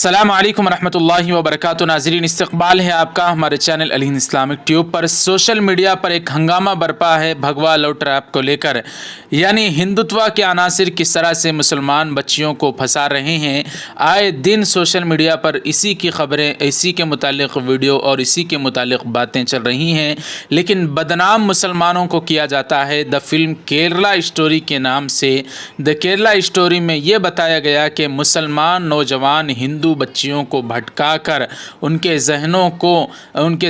अस्सलामु अलैकुम रहमतुल्लाहि व बरकातुहू। नाज़रीन, इस्तक़बाल है आपका हमारे चैनल अल हिंद इस्लामिक ट्यूब पर। सोशल मीडिया पर एक हंगामा बरपा है भगवा लौट रैप को लेकर, यानी हिंदुत्व के अनासिर किस तरह से मुसलमान बच्चियों को फंसा रहे हैं। आए दिन सोशल मीडिया पर इसी की खबरें, इसी के मुतालिक वीडियो और इसी के मुतालिक बातें चल रही हैं, लेकिन बदनाम मुसलमानों को किया जाता है। द फिल्म केरला स्टोरी के नाम से द केरला स्टोरी में ये बताया गया कि मुसलमान नौजवान हिंदू बच्चियों को भटकाकर उनके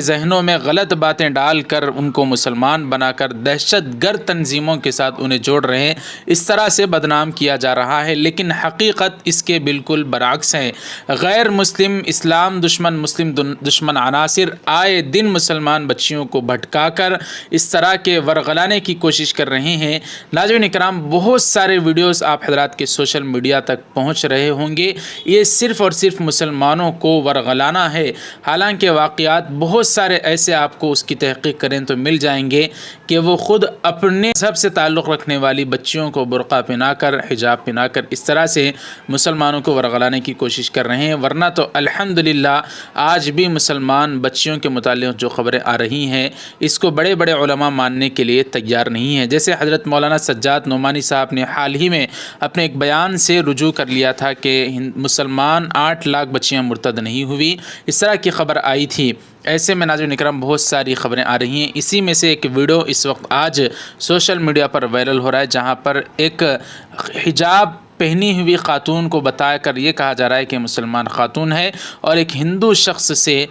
जहनों में गलत बातें डालकर उनको मुसलमान बनाकर दहशतगर्द तंजीमों के साथ उन्हें जोड़ रहे हैं। इस तरह से बदनाम किया जा रहा है, लेकिन हकीकत इसके बिल्कुल बरअक्स है। गैर मुस्लिम, इस्लाम दुश्मन, मुस्लिम दुश्मन अनासिर आए दिन मुसलमान बच्चियों को भटकाकर इस तरह के वरगलाने की कोशिश कर रहे हैं। नाज़रीन इकराम, बहुत सारे वीडियोस आप हजरात के सोशल मीडिया तक पहुंच रहे होंगे। ये सिर्फ़ और सिर्फ मुसलमानों को वरगलाना है। हालांकि वाक़यात बहुत सारे ऐसे आपको उसकी तहक़ीक़ करें तो मिल जाएंगे कि वो ख़ुद अपने मज़हब से ताल्लुक़ रखने वाली बच्चियों को बुर्क़ा पहनाकर, हिजाब पहनाकर इस तरह से मुसलमानों को वरगलाने की कोशिश कर रहे हैं। वरना तो अल्हम्दुलिल्लाह आज भी मुसलमान बच्चियों के मुताल्लिक़ जो ख़बरें आ रही हैं, इसको बड़े बड़े उलमा मानने के लिए तैयार नहीं है। जैसे हज़रत मौलाना सज्जाद नोमानी साहब ने हाल ही में अपने एक बयान से रुजू कर लिया था कि मुसलमान 8 लाख बच्चियाँ मुर्तद नहीं हुई, इस तरह की ख़बर आई थी। ऐसे में नाज़रीन इकराम बहुत सारी ख़बरें आ रही हैं। इसी में से एक वीडियो इस वक्त आज सोशल मीडिया पर वायरल हो रहा है, जहाँ पर एक हिजाब पहनी हुई ख़ातून को बताकर ये कहा जा रहा है कि मुसलमान ख़ातून है और एक हिंदू शख्स से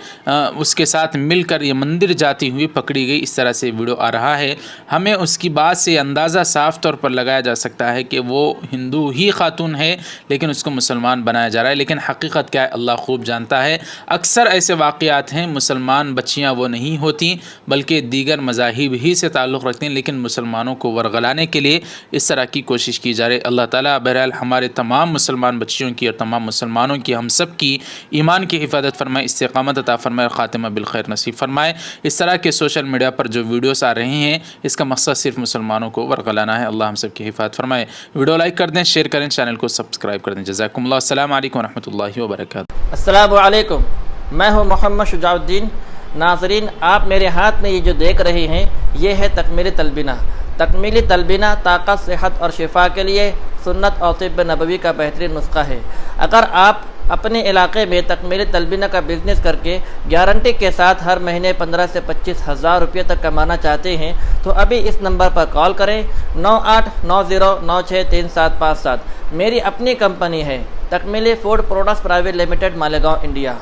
उसके साथ मिलकर ये मंदिर जाती हुई पकड़ी गई। इस तरह से वीडियो आ रहा है। हमें उसकी बात से अंदाज़ा साफ़ तौर पर लगाया जा सकता है कि वो हिंदू ही ख़ातून है, लेकिन उसको मुसलमान बनाया जा रहा है। लेकिन हकीकत क्या है अल्लाह खूब जानता है। अक्सर ऐसे वाक़यात हैं, मुसलमान बच्चियाँ वो नहीं होती बल्कि दीगर मज़ाहिब ही से ताल्लुक़ रखती हैं, लेकिन मुसलमानों को वरगलाने के लिए इस तरह की कोशिश की जा रही है। अल्लाह ताला बहरहाल हमारे तमाम मुसलमान बच्चियों की और तमाम मुसलमानों की, हम सब की ईमान की हिफाजत फरमाए, इस्तिक़ामत अता फरमाए और ख़ातिमा बिलखैर नसीब फरमाए। इस तरह के सोशल मीडिया पर जो वीडियोस आ रहे हैं, इसका मकसद सिर्फ मुसलमानों को वरगलाना है। अल्लाह हम सब की हिफाजत फरमाए। वीडियो लाइक कर दें, शेयर करें, चैनल को सब्सक्राइब कर दें। जज़ाकुमुल्लाह। अस्सलामु अलैकुम रहमतुल्लाहि व बरकातुहू। अस्सलामु अलैकुम, मैं हूँ मोहम्मद शुजाउद्दीन। नाज़रीन, आप मेरे हाथ में ये जो देख रहे हैं, ये है तकमीली तलबीना। तकमीली तलबीना ताकत, सेहत और शिफा के लिए सुन्नत और तिब्ब नबवी का बेहतरीन नुस्खा है। अगर आप अपने इलाके में तकमीली तलबीना का बिज़नेस करके गारंटी के साथ हर महीने 15 से 25 हज़ार रुपये तक कमाना चाहते हैं, तो अभी इस नंबर पर कॉल करें 9890963757। मेरी अपनी कंपनी है Takmili food products private limited, Malegaon, India.